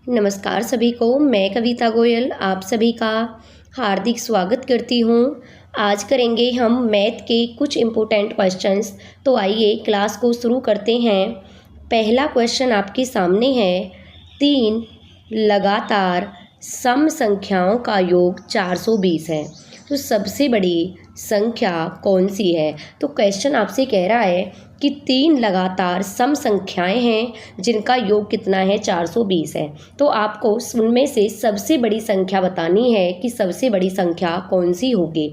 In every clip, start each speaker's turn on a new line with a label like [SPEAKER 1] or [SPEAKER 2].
[SPEAKER 1] नमस्कार सभी को, मैं कविता गोयल आप सभी का हार्दिक स्वागत करती हूँ। आज करेंगे हम मैथ के कुछ इम्पोर्टेंट क्वेश्चंस। तो आइए क्लास को शुरू करते हैं। पहला क्वेश्चन आपके सामने है, 3 लगातार सम संख्याओं का योग 420 है, तो सबसे बड़ी संख्या कौन सी है। तो क्वेश्चन आपसे कह रहा है कि 3 लगातार सम संख्याएं हैं जिनका योग कितना है, 420 है। तो आपको उनमें से सबसे बड़ी संख्या बतानी है कि सबसे बड़ी संख्या कौन सी होगी।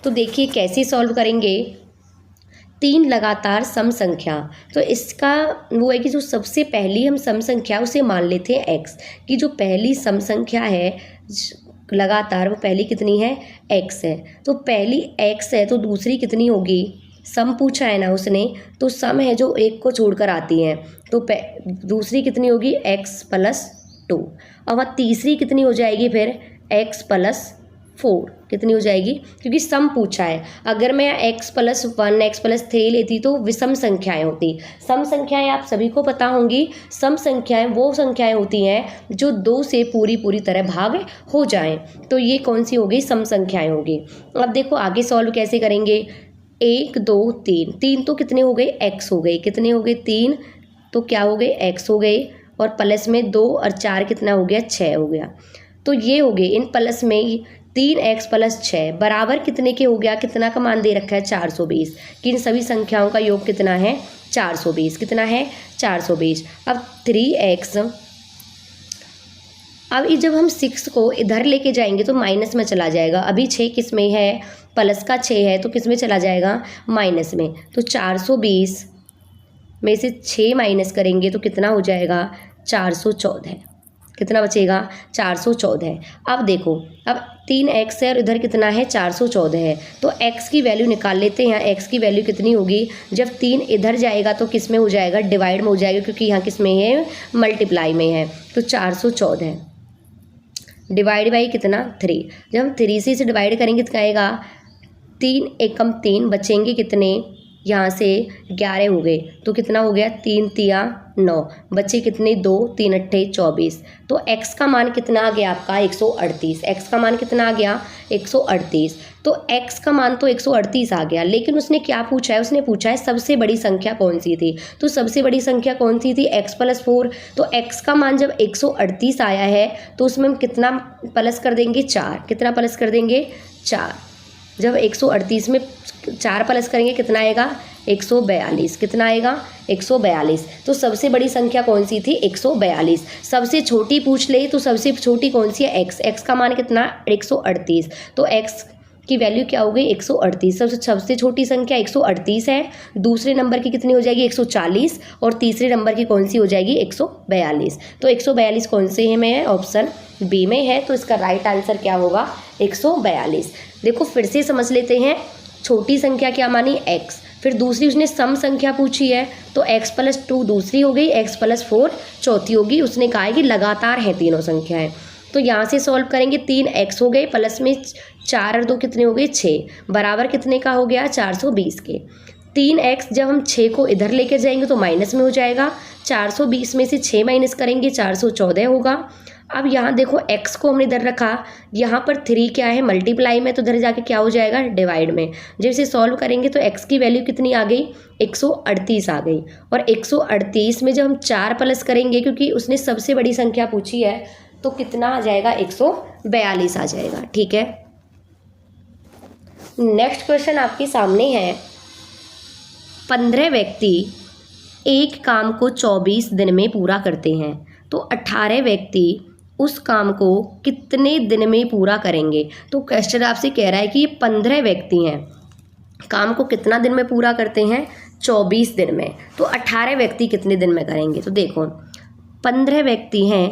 [SPEAKER 1] तो देखिए कैसे सॉल्व करेंगे। 3 लगातार सम संख्या, तो इसका वो है कि जो सबसे पहली हम सम संख्या उसे मान लेते हैं x, कि जो पहली सम संख्या है लगातार वो पहली कितनी है, x है। तो पहली x है तो दूसरी कितनी होगी, सम पूछा है ना उसने, तो सम है जो एक को छोड़कर आती है, तो दूसरी कितनी होगी x+2। और वह तीसरी कितनी हो जाएगी फिर x+4 कितनी हो जाएगी, क्योंकि सम पूछा है। अगर मैं x+1 x+3 लेती तो विषम संख्याएं होती। सम संख्याएं आप सभी को पता होंगी, सम संख्याएं वो संख्याएं होती हैं जो 2 से पूरी तरह भाग हो जाएं। तो ये कौन सी होगी, सम संख्याएं होगी। अब देखो आगे सॉल्व कैसे करेंगे। 1 2 3, 3 तो कितने हो गए, x हो गए, कितने हो गए 3, तो क्या हो गए x हो गए, और प्लस में 2 और 4 कितना हो गया, 6 हो गया। तो ये हो गए, इन प्लस में 3x+6 बराबर कितने के हो गया, कितना का मान दे रखा है 420, कि इन सभी संख्याओं का योग कितना है 420, कितना है 420। अब 3x, अब जब हम 6 को इधर लेके जाएंगे तो माइनस में चला जाएगा। अभी 6 किस में है, प्लस का 6 है, तो किस में चला जाएगा, माइनस में। तो 420 में से 6 माइनस करेंगे तो कितना हो जाएगा, 414, कितना बचेगा 414। अब देखो, अब 3x है और इधर कितना है 414 है, तो x की वैल्यू निकाल लेते हैं। x की वैल्यू कितनी होगी, जब 3 इधर जाएगा तो किस में हो जाएगा, डिवाइड में हो जाएगा, क्योंकि यहाँ किस में है, मल्टीप्लाई में है। तो 414 डिवाइड बाई कितना 3, जब हम 3 से इसे डिवाइड करेंगे तो क्या आएगा, 3 एकम 3, बचेंगे कितने, यहाँ से 11 हो गए, तो कितना हो गया 3 तिया 9, बचे कितने 2, 3 अट्ठे 24। तो x का मान कितना आ गया आपका 138, x का मान कितना आ गया 138। तो x का मान तो 138 आ गया, लेकिन उसने क्या पूछा है, उसने पूछा है सबसे बड़ी संख्या कौन सी थी। तो सबसे बड़ी संख्या कौन सी थी, x+4। तो x का मान जब 138 आया है तो उसमें हम कितना प्लस कर देंगे, 4, कितना प्लस कर देंगे 4। जब 138 में 4 प्लस करेंगे कितना आएगा, 142, कितना आएगा 142। तो सबसे बड़ी संख्या कौन सी थी, 142। सबसे छोटी पूछ ले तो सबसे छोटी कौन सी है, x का मान कितना 138, तो x की वैल्यू क्या हो गई 138। सबसे छोटी संख्या 138 है, दूसरे नंबर की कितनी हो जाएगी 140, और तीसरे नंबर की कौन सी हो जाएगी 142। तो 142 कौन से है में है, ऑप्शन बी में है। तो इसका राइट आंसर क्या होगा, 142। देखो फिर से समझ लेते हैं, छोटी संख्या क्या मानी x, फिर दूसरी उसने सम संख्या पूछी है, तो x+2 दूसरी हो गई, x+4 चौथी होगी। उसने कहा है कि लगातार हैं तीनों संख्याएं। तो यहाँ से सॉल्व करेंगे, 3x हो गए, प्लस में 4 और 2 कितने हो गए 6, बराबर कितने का हो गया 420 के। 3x जब हम 6 को इधर लेकर जाएंगे तो माइनस में हो जाएगा, 420 में से 6 माइनस करेंगे 414 होगा। अब यहाँ देखो x को हमने इधर रखा, यहाँ पर 3 क्या है मल्टीप्लाई में, तो इधर जाके क्या हो जाएगा डिवाइड में। जब इसे सॉल्व करेंगे तो x की वैल्यू कितनी आ गई, 138 आ गई। और 138 में जब हम 4 प्लस करेंगे, क्योंकि उसने सबसे बड़ी संख्या पूछी है, तो कितना आ जाएगा 142 आ जाएगा। ठीक है, नेक्स्ट क्वेश्चन आपके सामने है, 15 व्यक्ति एक काम को 24 दिन में पूरा करते हैं, तो 18 व्यक्ति उस काम को कितने दिन में पूरा करेंगे। तो क्वेश्चन आपसे कह रहा है कि ये 15 व्यक्ति हैं, काम को कितना दिन में पूरा करते हैं, 24 दिन में, तो 18 व्यक्ति कितने दिन में करेंगे। तो देखो 15 व्यक्ति हैं,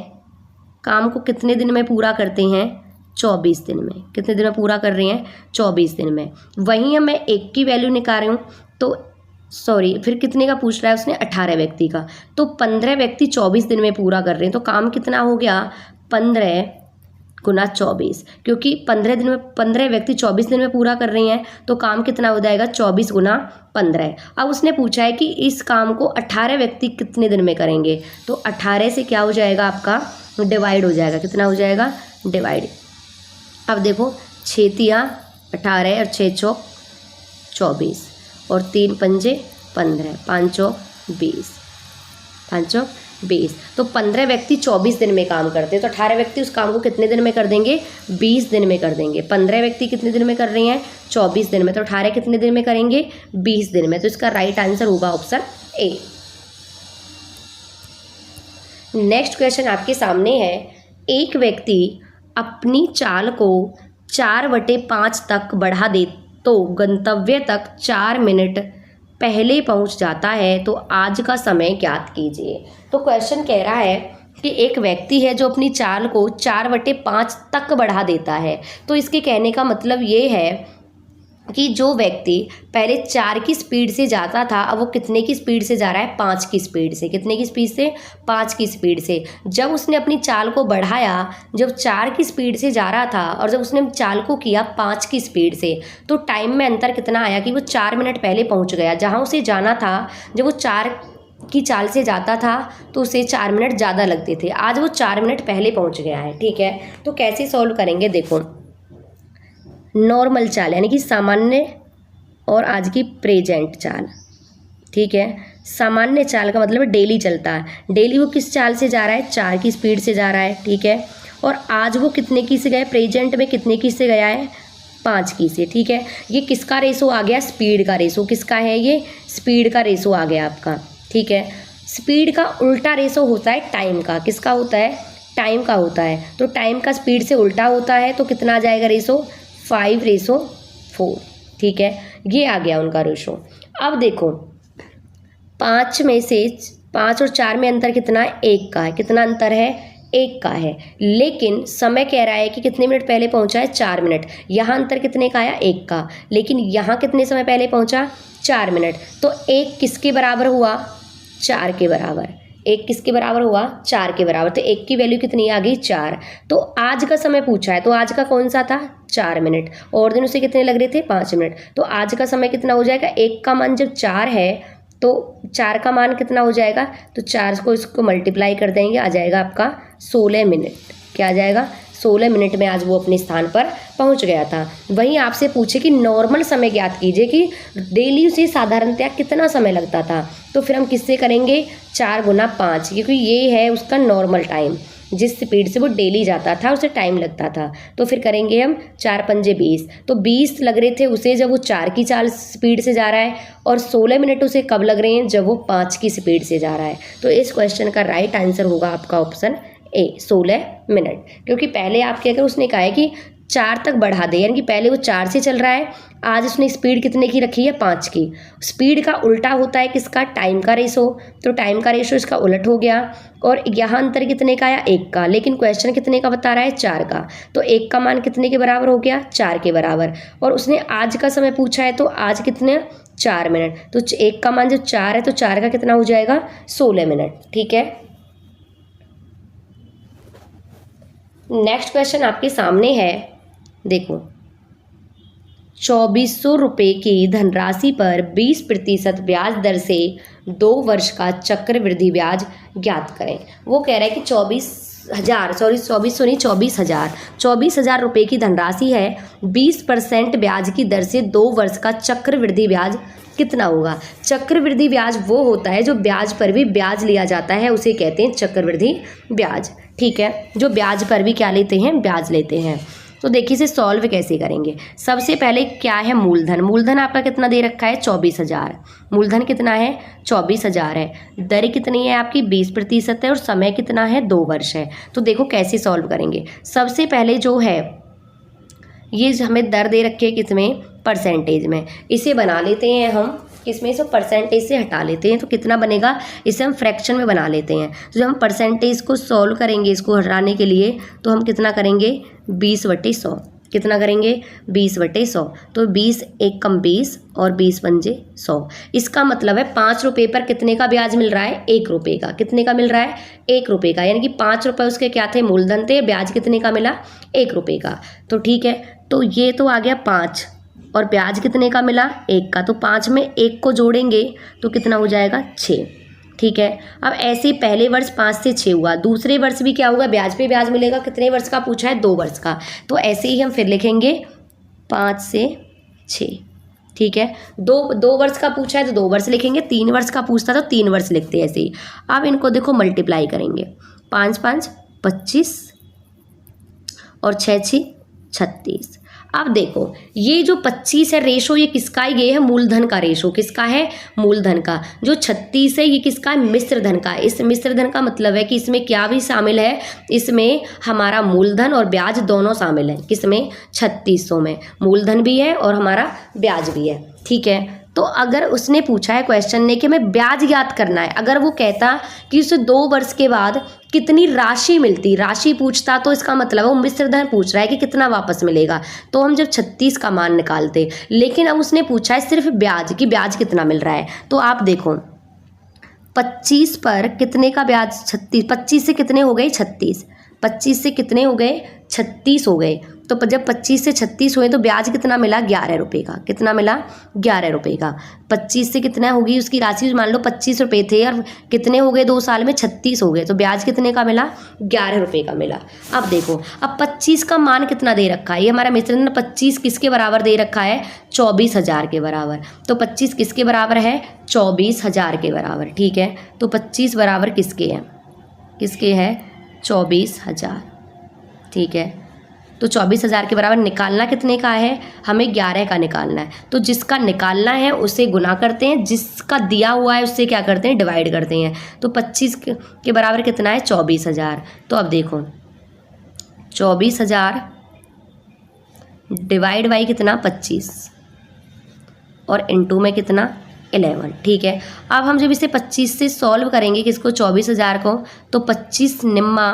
[SPEAKER 1] काम को कितने दिन में पूरा करते हैं, 24 दिन में। कितने दिन में पूरा कर रहे हैं, 24 दिन में। वहीं मैं एक की वैल्यू निकाल रही हूँ, तो सॉरी फिर कितने का पूछ रहा है उसने, 18 व्यक्ति का। तो 15 व्यक्ति 24 दिन में पूरा कर रहे हैं, तो काम कितना हो गया 15 गुना 24, क्योंकि 15 व्यक्ति 24 दिन में पूरा कर रहे हैं, तो काम कितना हो जाएगा 24 गुना 15। अब उसने पूछा है कि इस काम को 18 व्यक्ति कितने दिन में करेंगे, तो 18 से क्या हो जाएगा आपका डिवाइड हो जाएगा, कितना हो जाएगा, डिवाइड। अब देखो 6 तिया 18 और 6 चौक 24 और 3 पंजे 15, 5 चौक 20, 5 चौक 20। तो 15 व्यक्ति 24 दिन में काम करते हैं, तो 18 व्यक्ति उस काम को कितने दिन में कर देंगे, 20 दिन में कर देंगे। 15 व्यक्ति कितने दिन में कर रहे हैं, 24 दिन में, तो 18 कितने दिन में करेंगे, 20 दिन में। तो इसका राइट आंसर होगा ऑप्शन ए। नेक्स्ट क्वेश्चन आपके सामने है, एक व्यक्ति अपनी चाल को 4/5 तक बढ़ा दे तो गंतव्य तक 4 मिनट पहले पहुंच जाता है, तो आज का समय ज्ञात कीजिए। तो क्वेश्चन कह रहा है कि एक व्यक्ति है जो अपनी चाल को 4/5 तक बढ़ा देता है। तो इसके कहने का मतलब ये है कि जो व्यक्ति पहले 4 की स्पीड से जाता था, अब वो कितने की स्पीड से जा रहा है, 5 की स्पीड से। कितने की स्पीड से, 5 की स्पीड से। जब उसने अपनी चाल को बढ़ाया, जब 4 की स्पीड से जा रहा था और जब उसने चाल को किया 5 की स्पीड से, तो टाइम में अंतर कितना आया कि वो 4 मिनट पहले पहुंच गया। जहां उसे जाना था, जब वो 4 की चाल से जाता था तो उसे 4 मिनट ज़्यादा लगते थे, आज वो 4 मिनट पहले पहुंच गया है। ठीक है, तो कैसे सॉल्व करेंगे, देखो नॉर्मल चाल यानी कि सामान्य और आज की प्रेजेंट चाल। ठीक है, सामान्य चाल का मतलब डेली चलता है, डेली वो किस चाल से जा रहा है, 4 की स्पीड से जा रहा है। ठीक है, और आज वो कितने की से गया, प्रेजेंट में कितने की से गया है, 5 की से। ठीक है, ये किसका रेशो आ गया, स्पीड का रेशो। किसका है ये, स्पीड का रेशो आ गया आपका। ठीक है, स्पीड का उल्टा रेशो होता है टाइम का। किसका होता है, टाइम का होता है। तो टाइम का स्पीड से उल्टा होता है, तो कितना आ जाएगा रेशो, 5:4। ठीक है, ये आ गया उनका रेशो। अब देखो 5 में से 5 और 4 में अंतर कितना है, 1 का है। कितना अंतर है, 1 का है। लेकिन समय कह रहा है कि कितने मिनट पहले पहुंचा है, 4 मिनट। यहाँ अंतर कितने का आया, 1 का। लेकिन यहाँ कितने समय पहले पहुंचा, 4 मिनट। तो 1 किसके बराबर हुआ, 4 के बराबर। 1 किसके बराबर हुआ, 4 के बराबर। तो 1 की वैल्यू कितनी आ गई, 4। तो आज का समय पूछा है, तो आज का कौन सा था, 4 मिनट। और दिन उसे कितने लग रहे थे, 5 मिनट। तो आज का समय कितना हो जाएगा, 1 का मान जब 4 है तो 4 का मान कितना हो जाएगा, तो 4 को इसको मल्टीप्लाई कर देंगे, आ जाएगा आपका 16 मिनट। क्या आ जाएगा, 16 मिनट में आज वो अपने स्थान पर पहुंच गया था। वहीं आपसे पूछे कि नॉर्मल समय ज्ञात कीजिए कि डेली उसे साधारणतया कितना समय लगता था, तो फिर हम किससे करेंगे, 4 × 5, क्योंकि ये है उसका नॉर्मल टाइम। जिस स्पीड से वो डेली जाता था उसे टाइम लगता था। तो फिर करेंगे हम 4 पंजे 20, तो 20 लग रहे थे उसे जब वो 4 की चाल स्पीड से जा रहा है, और 16 मिनट उसे कब लग रहे हैं, जब वो 5 की स्पीड से जा रहा है। तो इस क्वेश्चन का राइट आंसर होगा आपका ऑप्शन ए, 16 मिनट। क्योंकि पहले आपके अगर उसने कहा है कि 4 तक बढ़ा दे, यानी कि पहले वो 4 से चल रहा है, आज उसने स्पीड कितने की रखी है, 5 की। स्पीड का उल्टा होता है किसका, टाइम का रेशो। तो टाइम का रेशो इसका उलट हो गया। और यहाँ अंतर कितने का आया, 1 का। लेकिन क्वेश्चन कितने का बता रहा है, 4 का। तो 1 का मान कितने के बराबर हो गया, 4 के बराबर। और उसने आज का समय पूछा है, तो आज कितने, 4 मिनट। तो 1 का मान जब 4 है तो 4 का कितना हो जाएगा, 16 मिनट। ठीक है, नेक्स्ट क्वेश्चन आपके सामने है, देखो 2400 रुपये की धनराशि पर 20% ब्याज दर से 2 वर्ष का चक्रवृद्धि ब्याज ज्ञात करें। वो कह रहा है कि 24,000 रुपये की धनराशि है, 20% ब्याज की दर से 2 वर्ष का चक्रवृद्धि ब्याज कितना होगा। चक्रवृद्धि ब्याज वो होता है जो ब्याज पर भी ब्याज लिया जाता है, उसे कहते हैं चक्रवृद्धि ब्याज। ठीक है, जो ब्याज पर भी क्या लेते हैं, ब्याज लेते हैं। तो देखिए इसे सॉल्व कैसे करेंगे। सबसे पहले क्या है, मूलधन। मूलधन आपका कितना दे रखा है, 24,000। मूलधन कितना है, 24,000 है। दर कितनी है आपकी, 20% है। और समय कितना है, 2 वर्ष है। तो देखो कैसे सॉल्व करेंगे। सबसे पहले जो है ये हमें दर दे रखी है किसमें, परसेंटेज में। इसे बना लेते हैं हम किसमें से, परसेंटेज से हटा लेते हैं। तो कितना बनेगा, इसे हम फ्रैक्शन में बना लेते हैं। तो जब हम परसेंटेज को सॉल्व करेंगे इसको हटाने के लिए, तो हम कितना करेंगे, 20/100। कितना करेंगे, 20/100। तो 20 1 कम 20 और 20 पंजे 100। इसका मतलब है 5 रुपये पर कितने का ब्याज मिल रहा है, 1 रुपये का। कितने का मिल रहा है, 1 रुपये का। यानी कि 5 रुपये उसके क्या थे, मूलधन थे। ब्याज कितने का मिला, 1 रुपये का। तो ठीक है, तो ये तो आ गया 5 और ब्याज कितने का मिला, 1 का। तो 5 में 1 को जोड़ेंगे तो कितना हो जाएगा, 6। ठीक है। अब ऐसे पहले वर्ष 5 से 6 हुआ, दूसरे वर्ष भी क्या होगा, ब्याज पे ब्याज मिलेगा। कितने वर्ष का पूछा है, 2 वर्ष का, तो ऐसे ही हम फिर लिखेंगे 5 से 6, ठीक है। दो वर्ष का पूछा है तो 2 वर्ष लिखेंगे, 3 वर्ष का पूछता तो 3 वर्ष लिखते हैं ऐसे ही। अब इनको देखो मल्टीप्लाई करेंगे, 5 5 25 और 6 6 36। अब देखो ये जो 25 है रेशो, ये किसका है, ये है मूलधन का रेशो। किसका है, मूलधन का। जो 36 है ये किसका है, मिश्र धन का। इस मिश्र धन का मतलब है कि इसमें क्या भी शामिल है, इसमें हमारा मूलधन और ब्याज दोनों शामिल है। किसमें, 3600 में मूलधन भी है और हमारा ब्याज भी है, ठीक है। तो अगर उसने पूछा है क्वेश्चन ने कि हमें ब्याज ज्ञात करना है, अगर वो कहता कि उसे 2 वर्ष के बाद कितनी राशि मिलती, राशि पूछता, तो इसका मतलब वो मिश्र धन पूछ रहा है कि कितना वापस मिलेगा, तो हम जब 36 का मान निकालते। लेकिन अब उसने पूछा है सिर्फ ब्याज, कि ब्याज कितना मिल रहा है। तो आप देखो 25 पर कितने का ब्याज, 36, 25 से कितने हो गए 36, 25 से कितने हो गए 36 हो गए। तो जब 25 से 36 हुए तो ब्याज कितना मिला, 11 रुपये का। कितना मिला, 11 रुपये का। 25 से कितना होगी उसकी राशि, मान लो 25 रुपये थे और कितने हो गए 2 साल में 36 हो गए, तो ब्याज कितने का मिला, 11 रुपये का मिला। अब देखो अब 25 का मान कितना दे रखा है, ये हमारा मिश्रण 25 किसके बराबर दे रखा है, 24,000 के बराबर। तो 25 किसके बराबर है, 24,000 के बराबर, ठीक है। तो 25 बराबर किसके है, किसके है, 24,000, ठीक है। तो 24,000 के बराबर निकालना कितने का है, हमें 11 का निकालना है। तो जिसका निकालना है उसे गुना करते हैं, जिसका दिया हुआ है उससे क्या करते हैं, डिवाइड करते हैं। तो 25 के बराबर कितना है, 24,000। तो अब देखो 24,000 डिवाइड बाई कितना, 25 और इनटू में कितना, 11, ठीक है। अब हम जब इसे 25 से सॉल्व करेंगे किसको, 24,000 को, तो 25 निम्मा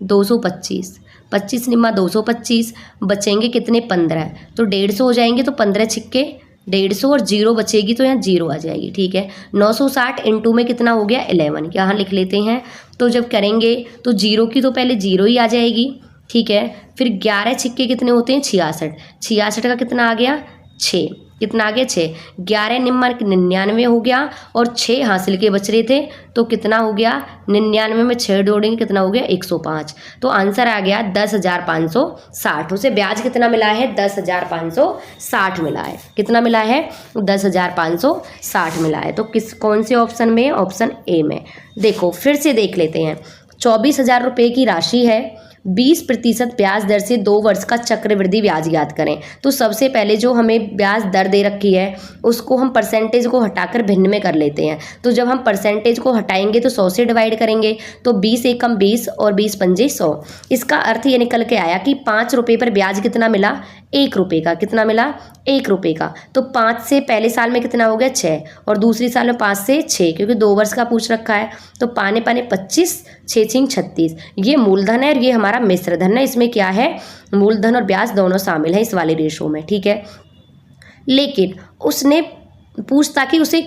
[SPEAKER 1] 225, 25 निम्मा 225, बचेंगे कितने, 15, तो 150 हो जाएंगे। तो 15 छिक्के 150 और 0 बचेगी तो यहाँ 0 आ जाएगी, ठीक है। 960 इनटू में कितना हो गया, 11, यहाँ लिख लेते हैं। तो जब करेंगे तो 0 की तो पहले 0 ही आ जाएगी, ठीक है। फिर 11 छिक्के कितने होते हैं, 66, 66 का कितना आ गया, 6, कितना आ गया, 6, 11 निम्मा 99 हो गया और 6 हासिल के बच रहे थे, तो कितना हो गया, 99 में 6 जोड़ेंगे कितना हो गया, 105। तो आंसर आ गया 10,560। उसे ब्याज कितना मिला है, 10,560 मिला है। कितना मिला है, 10,560 मिला है। तो कौन से ऑप्शन में, ऑप्शन ए में। देखो फिर से देख लेते हैं, 24,000 रुपये की राशि है, 20% ब्याज दर से 2 वर्ष का चक्रवृद्धि ब्याज ज्ञात करें। तो सबसे पहले जो हमें ब्याज दर दे रखी है उसको हम परसेंटेज को हटाकर भिन्न में कर लेते हैं। तो जब हम परसेंटेज को हटाएंगे तो 100 से डिवाइड करेंगे, तो 20 एकम 20 और 20 पंजे 100। इसका अर्थ ये निकल के आया कि 5 रुपये पर ब्याज कितना मिला, 1 रुपये का। कितना मिला, 1 रुपये का। तो 5 से पहले साल में कितना हो गया, 6, और दूसरी साल में 5 से 6, क्योंकि 2 वर्ष का पूछ रखा है। तो पाने पाने 25, 6 6 36। ये मूलधन है और ये हमारा मिश्र धन है। इसमें क्या है, मूलधन और ब्याज दोनों शामिल है इस वाले रेशो में, ठीक है। लेकिन उसने पूछता कि उसे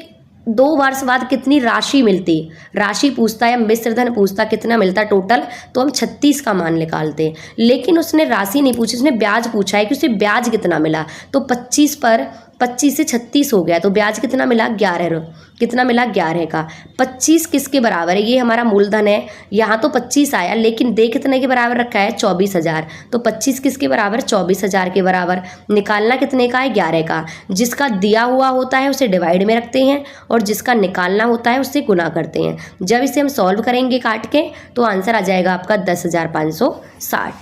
[SPEAKER 1] 2 वर्ष बाद कितनी राशि मिलती, राशि पूछता या मिश्र धन पूछता कितना मिलता टोटल, तो हम 36 का मान निकालते। लेकिन उसने राशि नहीं पूछी, उसने ब्याज पूछा है कि उसे ब्याज कितना मिला। तो 25 पर 25 से 36 हो गया, तो ब्याज कितना मिला, 11। कितना मिला, 11 का। 25 किसके बराबर है, ये हमारा मूलधन है। यहाँ तो 25 आया लेकिन दे कितने के बराबर रखा है, 24,000। तो 25 किसके बराबर, 24,000 के बराबर। निकालना कितने का है, 11 का। जिसका दिया हुआ होता है उसे डिवाइड में रखते हैं और जिसका निकालना होता है उससे गुना करते हैं। जब इसे हम सॉल्व करेंगे काट के तो आंसर आ जाएगा आपका 10,560।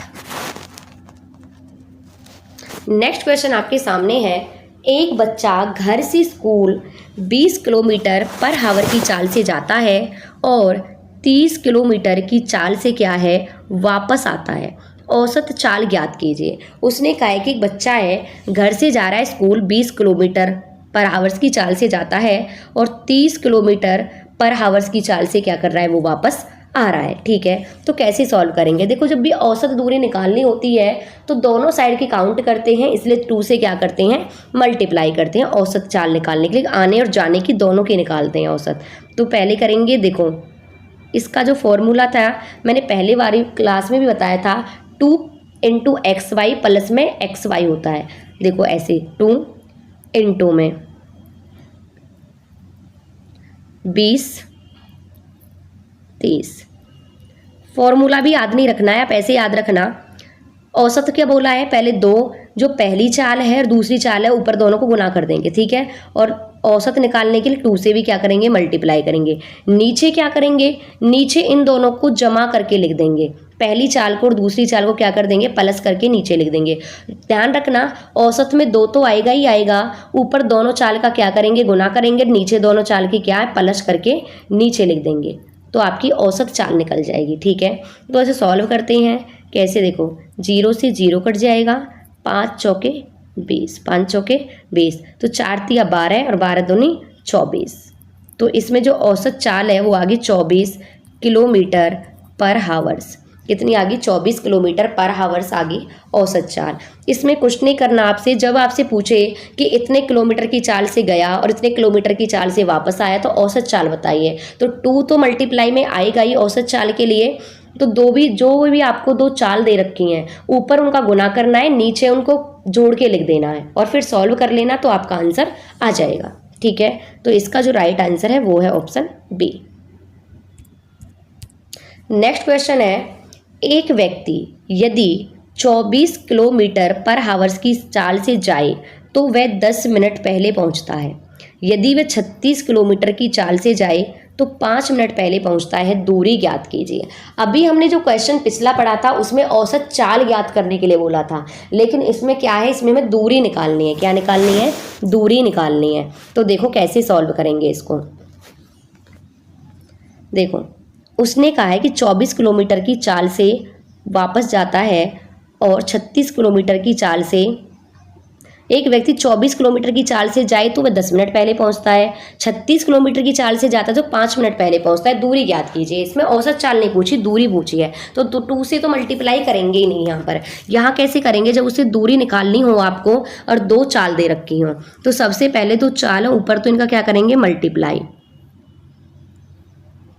[SPEAKER 1] नेक्स्ट क्वेश्चन आपके सामने है, एक बच्चा घर से स्कूल 20 किलोमीटर पर हावर की चाल से जाता है और 30 किलोमीटर की चाल से क्या है, वापस आता है। औसत चाल ज्ञात कीजिए। उसने कहा है कि एक बच्चा है, घर से जा रहा है स्कूल, 20 किलोमीटर पर हावर्स की चाल से जाता है और 30 किलोमीटर पर हावर्स की चाल से क्या कर रहा है, वो वापस आ रहा है, ठीक है। तो कैसे सॉल्व करेंगे, देखो जब भी औसत दूरी निकालनी होती है तो दोनों साइड की काउंट करते हैं, इसलिए 2 से क्या करते हैं, मल्टीप्लाई करते हैं औसत चाल निकालने के लिए। आने और जाने की दोनों की निकालते हैं औसत। तो पहले करेंगे, देखो इसका जो फॉर्मूला था मैंने पहले वाली क्लास में भी बताया था, 2 इंटू XY प्लस में XY होता है। देखो ऐसे 2 इंटू में 20 30। फॉर्मूला भी याद नहीं रखना है, आप ऐसे याद रखना। औसत क्या बोला है, पहले दो जो पहली चाल है और दूसरी चाल है ऊपर दोनों को गुना कर देंगे, ठीक है। और औसत निकालने के लिए 2 से भी क्या करेंगे, मल्टीप्लाई करेंगे। नीचे क्या करेंगे, नीचे इन दोनों को जमा करके लिख देंगे। पहली चाल को और दूसरी चाल को क्या कर देंगे, प्लस करके नीचे लिख देंगे। ध्यान रखना औसत में 2 तो आएगा ही आएगा, ऊपर दोनों चाल का क्या करेंगे, गुना करेंगे, नीचे दोनों चाल की क्या है, प्लस करके नीचे लिख देंगे, तो आपकी औसत चाल निकल जाएगी, ठीक है। तो ऐसे सॉल्व करते हैं, कैसे, देखो 0 से 0 कट जाएगा, 5 चौके 20, 5 चौके 20, तो 4 तिया 12 और 12 दूनी 24। तो इसमें जो औसत चाल है वो आ गई 24 किलोमीटर पर हावर्स। कितनी आ गई, 24 किलोमीटर पर हावर्स आ गई औसत चाल। इसमें कुछ नहीं करना आपसे, जब आपसे पूछे कि इतने किलोमीटर की चाल से गया और इतने किलोमीटर की चाल से वापस आया तो औसत चाल बताइए, तो 2 तो मल्टीप्लाई में आएगा ही औसत चाल के लिए। तो जो भी आपको 2 चाल दे रखी हैं ऊपर उनका गुना करना है, नीचे उनको जोड़ के लिख देना है और फिर सॉल्व कर लेना, तो आपका आंसर आ जाएगा, ठीक है। तो इसका जो राइट आंसर है वो है ऑप्शन बी। नेक्स्ट क्वेश्चन है, एक व्यक्ति यदि 24 किलोमीटर पर हावर्स की चाल से जाए तो वह 10 मिनट पहले पहुंचता है। यदि वह 36 किलोमीटर की चाल से जाए तो 5 मिनट पहले पहुंचता है, दूरी ज्ञात कीजिए। अभी हमने जो क्वेश्चन पिछला पढ़ा था उसमें औसत चाल ज्ञात करने के लिए बोला था, लेकिन इसमें क्या है, इसमें हमें दूरी निकालनी है। क्या निकालनी है, दूरी निकालनी है। तो देखो कैसे सॉल्व करेंगे इसको। देखो उसने कहा है कि 24 किलोमीटर की चाल से वापस जाता है और 36 किलोमीटर की चाल से, एक व्यक्ति 24 किलोमीटर की चाल से जाए तो वह 10 मिनट पहले पहुंचता है, 36 किलोमीटर की चाल से जाता है तो 5 मिनट पहले पहुंचता है। दूरी ज्ञात कीजिए। इसमें औसत चाल नहीं पूछी, दूरी पूछी है, तो 2 से तो मल्टीप्लाई करेंगे ही नहीं यहाँ पर। यहाँ कैसे करेंगे, जब उसे दूरी निकालनी हो आपको और 2 चाल दे रखी हो, तो सबसे पहले 2 चाल ऊपर तो इनका क्या करेंगे, मल्टीप्लाई,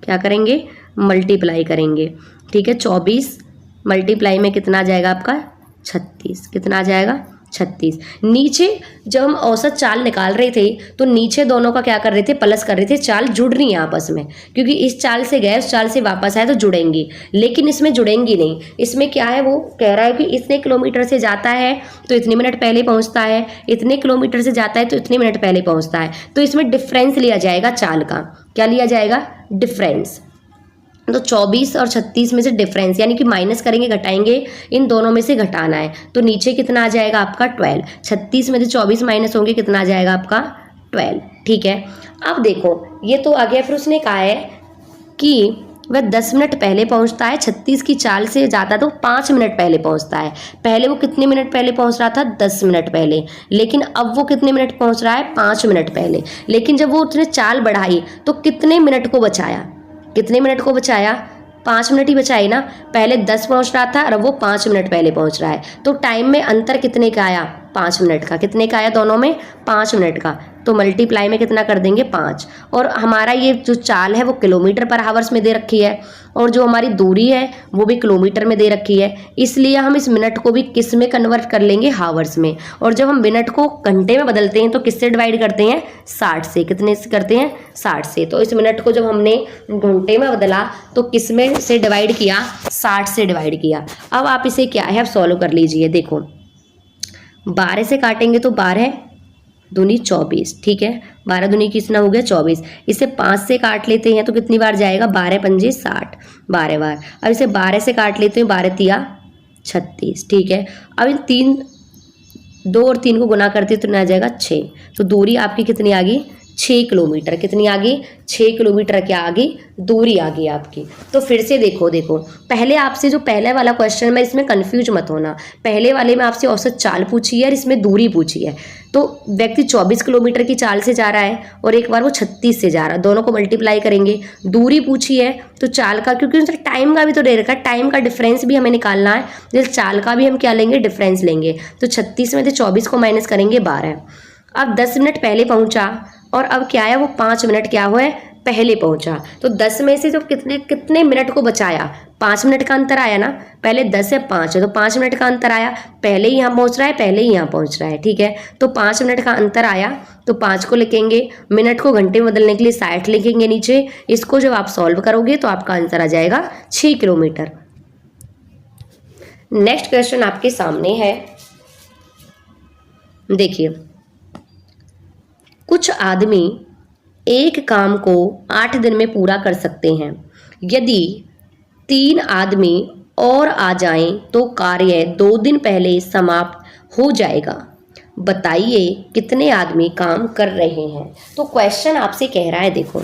[SPEAKER 1] क्या करेंगे, मल्टीप्लाई करेंगे, ठीक है। 24 मल्टीप्लाई में कितना आ जाएगा आपका, 36। कितना आ जाएगा, 36। नीचे जब हम औसत चाल निकाल रहे थे तो नीचे दोनों का क्या कर रहे थे, प्लस कर रहे थे। चाल जुड़ रही है आपस में, क्योंकि इस चाल से गए उस चाल से वापस आए तो जुड़ेंगी, लेकिन इसमें जुड़ेंगी नहीं। इसमें क्या है, वो कह रहा है कि इतने किलोमीटर से जाता है तो इतने मिनट पहले पहुंचता है, इतने किलोमीटर से जाता है तो इतने मिनट पहले पहुंचता है। तो इसमें डिफरेंस लिया जाएगा चाल का। क्या लिया जाएगा, डिफरेंस। तो 24 और 36 में से डिफरेंस यानी कि माइनस करेंगे, घटाएंगे, इन दोनों में से घटाना है। तो नीचे कितना आ जाएगा आपका 12। 36 में से 24 माइनस होंगे, कितना आ जाएगा आपका 12, ठीक है। अब देखो ये तो आ गया। फिर उसने कहा है कि वह 10 मिनट पहले पहुंचता है, 36 की चाल से जाता तो 5 मिनट पहले पहुंचता है। पहले वो कितने मिनट पहले पहुंच रहा था, 10 मिनट पहले, लेकिन अब वो कितने मिनट पहुंच रहा है, 5 मिनट पहले। लेकिन जब वो उसने चाल बढ़ाई तो कितने मिनट को बचाया, कितने मिनट को बचाया, 5 मिनट ही बचाई ना। पहले 10 पहुंच रहा था और अब वो 5 मिनट पहले पहुंच रहा है, तो टाइम में अंतर कितने का आया, 5 मिनट का। कितने का आया दोनों में, 5 मिनट का। तो मल्टीप्लाई में कितना कर देंगे, 5। और हमारा ये जो चाल है वो किलोमीटर पर हावर्स में दे रखी है, और जो हमारी दूरी है वो भी किलोमीटर में दे रखी है, इसलिए हम इस मिनट को भी किस में कन्वर्ट कर लेंगे, हावर्स में। और जब हम मिनट को घंटे में बदलते हैं तो किससे डिवाइड करते हैं, 60 से। कितने से करते हैं, 60 से। तो इस मिनट को जब हमने घंटे में बदला तो किस में से डिवाइड किया, 60 से डिवाइड किया। अब आप इसे क्या है, आप सॉल्व कर लीजिए। देखो 12 से काटेंगे तो 12 दूनी 24, ठीक है। 12 दूनी कितना हो गया, 24। इसे 5 से काट लेते हैं तो कितनी बार जाएगा, 12 पंजे 60, 12 बार। अब इसे 12 से काट लेते हैं, 12 तिया 36, ठीक है। अब इन 2 और 3 को गुना करते तो आ जाएगा 6। तो दूरी आपकी कितनी आ गई, 6 किलोमीटर। कितनी आ गई, 6 किलोमीटर क्या आ गई, दूरी आ गई आपकी। तो फिर से देखो पहले आपसे जो पहले वाला क्वेश्चन में, इसमें कंफ्यूज मत होना। पहले वाले में आपसे औसत चाल पूछी है और इसमें दूरी पूछी है। तो व्यक्ति 24 किलोमीटर की चाल से जा रहा है और एक बार वो 36 से जा रहा है, दोनों को मल्टीप्लाई करेंगे। दूरी पूछी है तो चाल का, क्योंकि उनसे टाइम का भी तो दे रखा है, टाइम का डिफरेंस भी हमें निकालना है, जैसे चाल का भी हम क्या लेंगे, डिफरेंस लेंगे। तो 36 में से 24 को माइनस करेंगे 12। अब 10 मिनट पहले पहुंचा और अब क्या है, वो 5 मिनट क्या हुआ है, पहले पहुंचा। तो 10 में से जो कितने मिनट को बचाया, 5 मिनट का अंतर आया ना, पहले 10 से 5 है तो 5 मिनट का अंतर आया, पहले ही यहाँ पहुँच रहा है, पहले ही यहाँ पहुँच रहा है, ठीक है। तो 5 मिनट का अंतर आया तो 5 को लिखेंगे, मिनट को घंटे में बदलने के लिए 60 लिखेंगे नीचे। इसको जब आप सॉल्व करोगे तो आपका आंसर आ जाएगा 6 किलोमीटर। नेक्स्ट क्वेश्चन आपके सामने है, देखिए, कुछ आदमी एक काम को 8 दिन में पूरा कर सकते हैं। यदि 3 आदमी और आ जाएं तो कार्य 2 दिन पहले समाप्त हो जाएगा। बताइए कितने आदमी काम कर रहे हैं। तो क्वेश्चन आपसे कह रहा है, देखो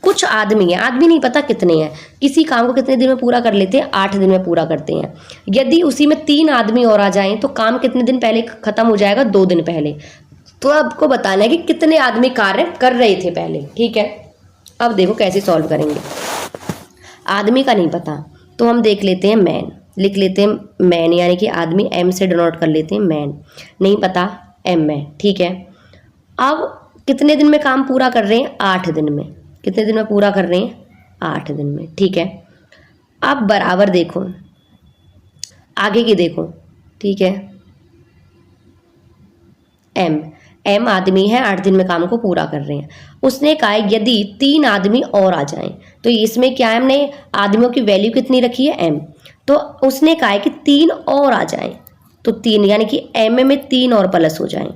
[SPEAKER 1] कुछ आदमी है, आदमी नहीं पता कितने हैं, किसी काम को कितने दिन में पूरा कर लेते हैं, 8 दिन में पूरा करते हैं। यदि उसी में 3 आदमी और आ जाएं तो काम कितने दिन पहले खत्म हो जाएगा, 2 दिन पहले। तो आपको बताना है कि कितने आदमी कार्य कर रहे थे पहले, ठीक है। अब देखो कैसे सॉल्व करेंगे। आदमी का नहीं पता तो हम देख लेते हैं मैन, लिख लेते हैं मैन, यानी कि आदमी एम से डिनोट कर लेते हैं मैन, नहीं पता एम है, ठीक है। अब कितने दिन में काम पूरा कर रहे हैं, 8 दिन में। कितने दिन में पूरा कर रहे हैं, 8 दिन में, ठीक है। अब बराबर देखो, आगे की देखो, ठीक है। एम आदमी है, 8 दिन में काम को पूरा कर रहे हैं। उसने कहा यदि 3 आदमी और आ जाएं, तो इसमें क्या है, हमने आदमियों की वैल्यू कितनी रखी है, एम। तो उसने कहा कि 3 और आ जाएं, तो 3 यानी कि एम में 3 और प्लस हो जाएं,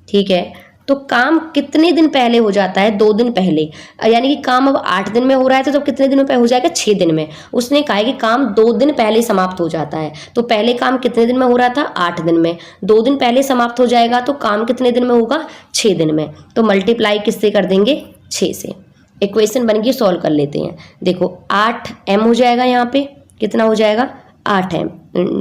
[SPEAKER 1] ठीक है। तो काम कितने दिन पहले हो जाता है, 2 दिन पहले, यानी कि काम अब 8 दिन में हो रहा है तो कितने दिन में हो जाएगा, 6 दिन में। उसने कहा कि काम 2 दिन पहले समाप्त हो जाता है। तो पहले काम कितने दिन में हो रहा था, 8 दिन में, 2 दिन पहले समाप्त हो जाएगा तो काम कितने दिन में होगा, 6 दिन में। तो मल्टीप्लाई किससे कर देंगे, 6 से। इक्वेशन बन गई, सॉल्व कर लेते हैं। देखो 8m हो जाएगा, यहाँ पे कितना हो जाएगा, 8m।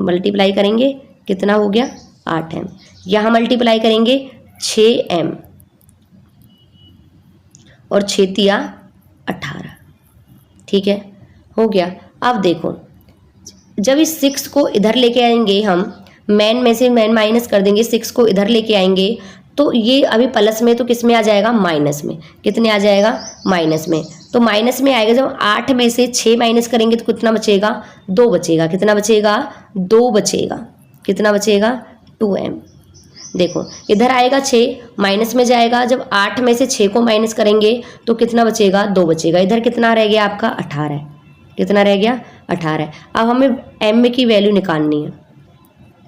[SPEAKER 1] मल्टीप्लाई करेंगे कितना हो गया, 8m। यहाँ मल्टीप्लाई करेंगे 6m और 6 तिया 18, ठीक है, हो गया। अब देखो जब इस 6 को इधर लेके आएंगे हम, मैन में से मैन माइनस कर देंगे, 6 को इधर लेके आएंगे तो ये अभी प्लस में, तो किस में आ जाएगा, माइनस में। कितने आ जाएगा, माइनस में। तो माइनस में आएगा, जब 8 में से 6 माइनस करेंगे तो कितना बचेगा, 2 बचेगा। कितना बचेगा, 2 बचेगा। कितना बचेगा, 2m। देखो इधर आएगा 6, माइनस में जाएगा, जब 8 में से 6 को माइनस करेंगे तो कितना बचेगा, 2 बचेगा। इधर कितना रह गया आपका, 18। कितना रह गया, 18। अब हमें m की वैल्यू निकालनी है,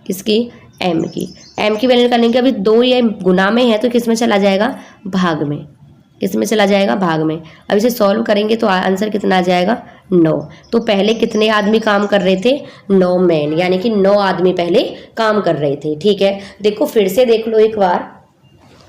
[SPEAKER 1] किसकी, m की वैल्यू निकालने के, अभी 2 ये गुना में है तो किस में चला जाएगा, भाग में। किस में चला जाएगा, भाग में। अब इसे सॉल्व करेंगे तो आंसर कितना आ जाएगा, 9। तो पहले कितने आदमी काम कर रहे थे, 9 मैन, यानी कि 9 आदमी पहले काम कर रहे थे, ठीक है। देखो फिर से देख लो एक बार।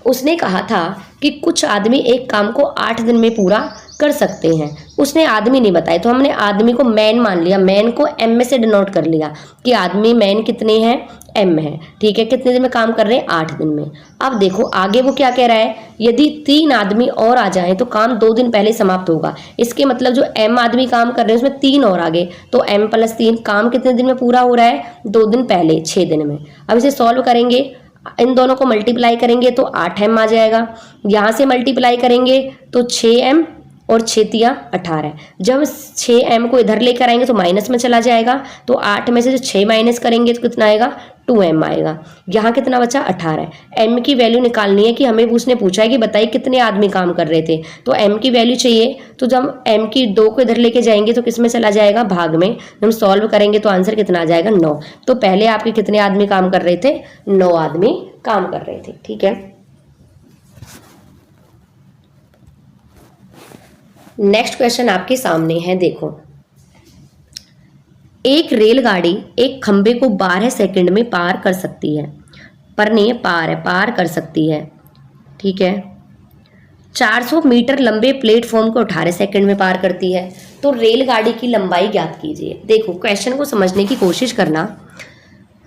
[SPEAKER 1] उसने कहा था कि कुछ आदमी एक काम को 8 दिन में पूरा कर सकते हैं। उसने आदमी नहीं बताए तो हमने आदमी को मैन मान लिया, मैन को एम में से डिनोट कर लिया कि आदमी मैन कितने हैं, एम है, ठीक है। कितने दिन में काम कर रहे हैं, 8 दिन में। अब देखो आगे वो क्या कह रहा है, यदि 3 आदमी और आ जाएं तो काम 2 दिन पहले समाप्त होगा। इसके मतलब जो एम आदमी काम कर रहे हैं उसमें 3 और आगे, तो m + 3 काम कितने दिन में पूरा हो रहा है, 2 दिन पहले, 6 दिन में। अब इसे सॉल्व करेंगे, इन दोनों को मल्टीप्लाई करेंगे तो 8m आ जाएगा। यहाँ से मल्टीप्लाई करेंगे तो 6m और 6 तिया 18। जब 6m को इधर लेकर आएंगे तो माइनस में चला जाएगा, तो 8 में से जो 6 माइनस करेंगे तो कितना आएगा, 2m आएगा। यहाँ कितना बचा, 18। m की वैल्यू निकालनी है कि हमें उसने पूछा है कि बताइए कितने आदमी काम कर रहे थे, तो m की वैल्यू चाहिए। तो जब m की 2 को इधर लेके जाएंगे तो किस में चला जाएगा, भाग में। हम सॉल्व करेंगे तो आंसर कितना आ जाएगा, 9। तो पहले आपके कितने आदमी काम कर रहे थे, 9 आदमी काम कर रहे थे, ठीक है। नेक्स्ट क्वेश्चन आपके सामने है, देखो एक रेलगाड़ी एक खंबे को 12 सेकंड में पार कर सकती है, पर नहीं है, पार कर सकती है, ठीक है। 400 मीटर लंबे प्लेटफॉर्म को 18 सेकंड में पार करती है, तो रेलगाड़ी की लंबाई ज्ञात कीजिए। देखो क्वेश्चन को समझने की कोशिश करना।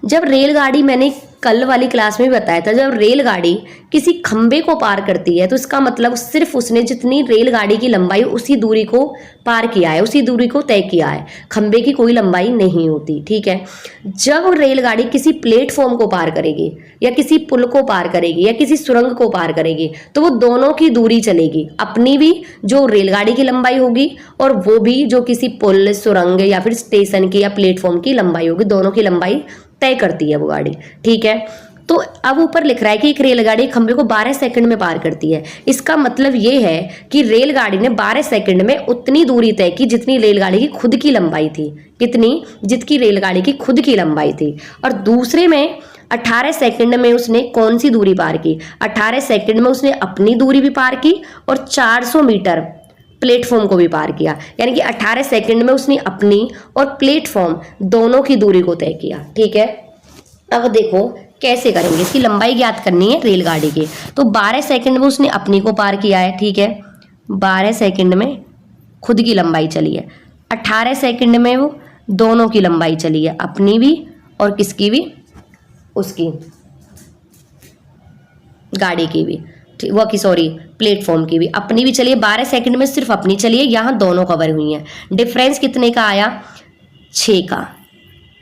[SPEAKER 1] जब रेलगाड़ी मैंने कल वाली क्लास में भी बताया था, जब रेलगाड़ी किसी खंबे को पार करती है तो इसका मतलब सिर्फ उसने जितनी रेलगाड़ी की लंबाई उसी दूरी को पार किया है, उसी दूरी को तय किया है, खंबे की कोई लंबाई नहीं होती। ठीक है, जब रेलगाड़ी किसी प्लेटफॉर्म को पार करेगी या किसी पुल को पार करेगी या किसी सुरंग को पार करेगी तो वो दोनों की दूरी चलेगी, अपनी भी जो रेलगाड़ी की लंबाई होगी और वो भी जो किसी पुल, सुरंग या फिर स्टेशन की या प्लेटफॉर्म की लंबाई होगी, दोनों की लंबाई तय करती है वो गाड़ी। ठीक है, तो अब ऊपर लिख रहा है कि एक रेलगाड़ी खंबे को 12 सेकंड में पार करती है। इसका मतलब ये है कि रेलगाड़ी ने 12 सेकंड में उतनी दूरी तय की जितनी रेलगाड़ी की खुद की लंबाई थी। कितनी? जितनी रेलगाड़ी की खुद की लंबाई थी। और दूसरे में 18 सेकंड में उसने कौन सी दूरी पार की? 18 सेकंड में उसने अपनी दूरी भी पार की और 400 मीटर प्लेटफॉर्म को भी पार किया। यानी कि 18 सेकंड में उसने अपनी और प्लेटफॉर्म दोनों की दूरी को तय किया। ठीक है, अब देखो कैसे करेंगे, इसकी लंबाई ज्ञात करनी है रेलगाड़ी की। तो 12 सेकंड में उसने अपनी को पार किया है। ठीक है, 12 सेकंड में खुद की लंबाई चली है, 18 सेकंड में वो दोनों की लंबाई चली है, अपनी भी और किसकी भी, उसकी गाड़ी की भी, वो की सॉरी प्लेटफॉर्म की भी। अपनी भी चलिए 12 सेकंड में सिर्फ अपनी चलिए, यहाँ दोनों कवर हुई हैं। डिफरेंस कितने का आया? 6 का,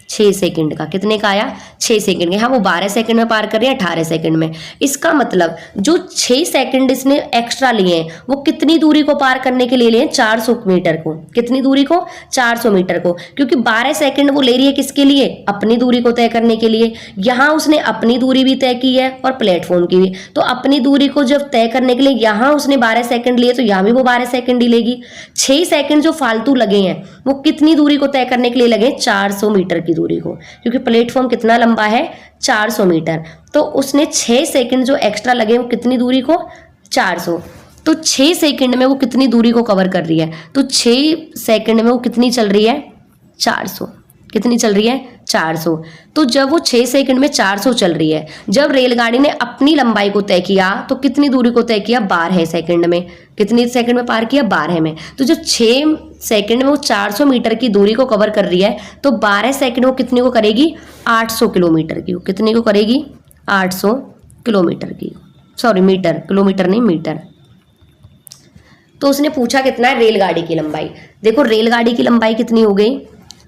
[SPEAKER 1] 6 सेकंड का। कितने का आया? 6 सेकंड का। हाँ, वो 12 सेकंड में पार कर रही है 18 सेकंड में। इसका मतलब जो 6 सेकंड इसने एक्स्ट्रा लिए हैं वो कितनी दूरी को पार करने के लिए लिए हैं? 400 मीटर को। कितनी दूरी को? 400 मीटर को। क्योंकि 12 सेकंड वो ले रही है किसके लिए? अपनी दूरी को तय करने के लिए। यहाँ उसने अपनी दूरी भी तय की है और प्लेटफॉर्म की भी। तो अपनी दूरी को जब तय करने के लिए यहाँ उसने 12 सेकंड लिए तो यहाँ भी वो 12 सेकंड ही लेगी। 6 सेकंड जो फालतू लगे हैं वो कितनी दूरी को तय करने के लिए लगे? 400 मीटर की दूरी को, क्योंकि प्लेटफॉर्म कितना लंबा है? 400 मीटर। तो उसने 6 सेकंड जो एक्स्ट्रा लगे वो कितनी दूरी को? 400। तो 6 सेकंड में वो कितनी दूरी को कवर कर रही है? तो 6 सेकंड में वो कितनी चल रही है? 400। कितनी चल रही है? 400। तो जब वो 6 सेकंड में 400 चल रही है, जब रेलगाड़ी ने अपनी लंबाई को तय किया तो कितनी दूरी को तय किया? 12 सेकंड में। कितनी सेकंड में पार किया? 12 में। तो जब 6 सेकंड में वो 400 मीटर की दूरी को कवर कर रही है तो 12 सेकंड वो कितने को करेगी? 800 किलोमीटर की। कितने को करेगी? 800 किलोमीटर की, सॉरी मीटर, किलोमीटर नहीं मीटर। तो उसने पूछा कितना है रेलगाड़ी की लंबाई। देखो रेलगाड़ी की लंबाई कितनी हो गई?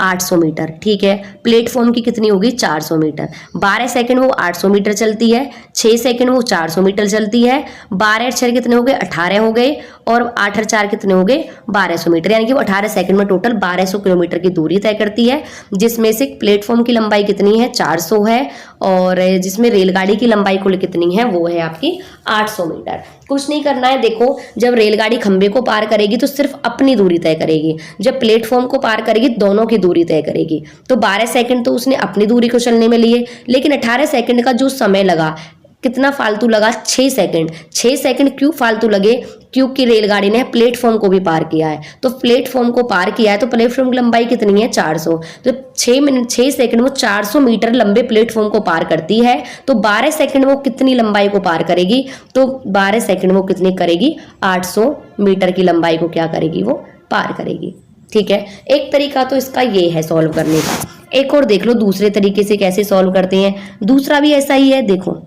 [SPEAKER 1] 800 मीटर। ठीक है, प्लेटफॉर्म की कितनी होगी? 400 मीटर। 12 सेकंड वो 800 मीटर चलती है, 6 सेकंड वो 400 मीटर चलती है। 12 और 6 कितने हो गए? 18 हो गए, और 8 और 4 कितने हो गए? 1200 मीटर। यानी कि वो 18 सेकंड में टोटल 1200 किलोमीटर की दूरी तय करती है, जिसमें से प्लेटफॉर्म की लंबाई कितनी है? 400 है, और जिसमें रेलगाड़ी की लंबाई कुल कितनी है? वो है आपकी 800 मीटर। कुछ नहीं करना है। देखो जब रेलगाड़ी खंबे को पार करेगी तो सिर्फ अपनी दूरी तय करेगी, जब प्लेटफॉर्म को पार करेगी दोनों की दूरी तय करेगी। तो 12 सेकंड तो उसने अपनी दूरी को चलने में लिए, लेकिन 18 सेकंड का जो समय लगा कितना फालतू लगा? 6 सेकंड। 6 सेकंड क्यों फालतू लगे? क्योंकि रेलगाड़ी ने प्लेटफॉर्म को भी पार किया है। तो प्लेटफॉर्म को पार किया है तो प्लेटफॉर्म की लंबाई कितनी है? 400। तो 6 सेकंड वो 400 मीटर लंबे प्लेटफॉर्म को पार करती है, तो 12 सेकंड वो कितनी लंबाई को पार करेगी? तो 12 सेकंड वो कितनी करेगी? 800 मीटर की लंबाई को क्या करेगी? वो पार करेगी। ठीक है, एक तरीका तो इसका ये है सॉल्व करने का। एक और देख लो दूसरे तरीके से कैसे सॉल्व करते हैं। दूसरा भी ऐसा ही है। देखो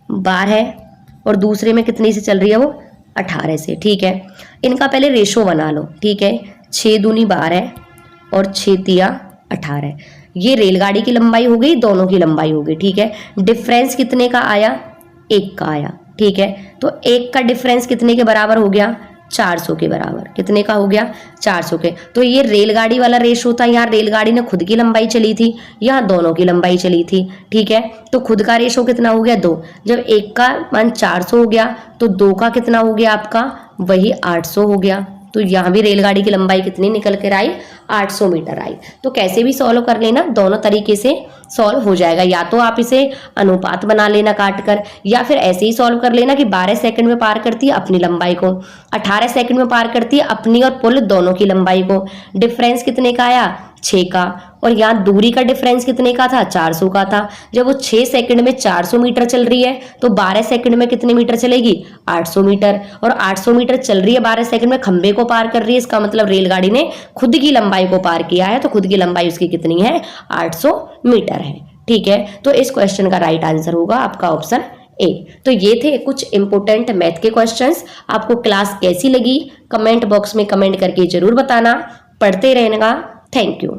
[SPEAKER 1] 12 है और दूसरे में कितनी से चल रही है? वो 18 से। ठीक है, इनका पहले रेशो बना लो। ठीक है, 6 दूनी 12 और 6 तिया 18। ये रेलगाड़ी की लंबाई हो गई, दोनों की लंबाई हो गई। ठीक है, डिफरेंस कितने का आया? 1 का आया। ठीक है, तो 1 का डिफरेंस कितने के बराबर हो गया? 400 के बराबर। कितने का हो गया? 400 के। तो ये रेलगाड़ी वाला रेशो था, यहाँ रेलगाड़ी ने खुद की लंबाई चली थी, यहाँ दोनों की लंबाई चली थी। ठीक है, तो खुद का रेशो कितना हो गया? 2। जब 1 का मान 400 हो गया तो 2 का कितना हो गया आपका? वही 800 हो गया। तो यहाँ भी रेलगाड़ी की लंबाई कितनी निकल कर आई? 800 मीटर आई। तो कैसे भी सॉल्व कर लेना, दोनों तरीके से सॉल्व हो जाएगा। या तो आप इसे अनुपात बना लेना काट कर, या फिर ऐसे ही सॉल्व कर लेना कि 12 सेकंड में पार करती है अपनी लंबाई को, 18 सेकंड में पार करती है अपनी और पुल दोनों की लंबाई को। डिफरेंस कितने का आया? 6 का। और यहाँ दूरी का डिफरेंस कितने का था? 400 का था। जब वो 6 सेकंड में 400 मीटर चल रही है तो 12 सेकंड में कितने मीटर चलेगी? 800 मीटर। और 800 मीटर चल रही है 12 सेकंड में, खंबे को पार कर रही है, इसका मतलब रेलगाड़ी ने खुद की लंबाई को पार किया है, तो खुद की लंबाई उसकी कितनी है? 800 मीटर है। ठीक है, तो इस क्वेश्चन का राइट आंसर होगा आपका ऑप्शन ए। तो ये थे कुछ इंपोर्टेंट मैथ के क्वेश्चंस। आपको क्लास कैसी लगी कमेंट बॉक्स में कमेंट करके जरूर बताना। पढ़ते रहना। Thank you.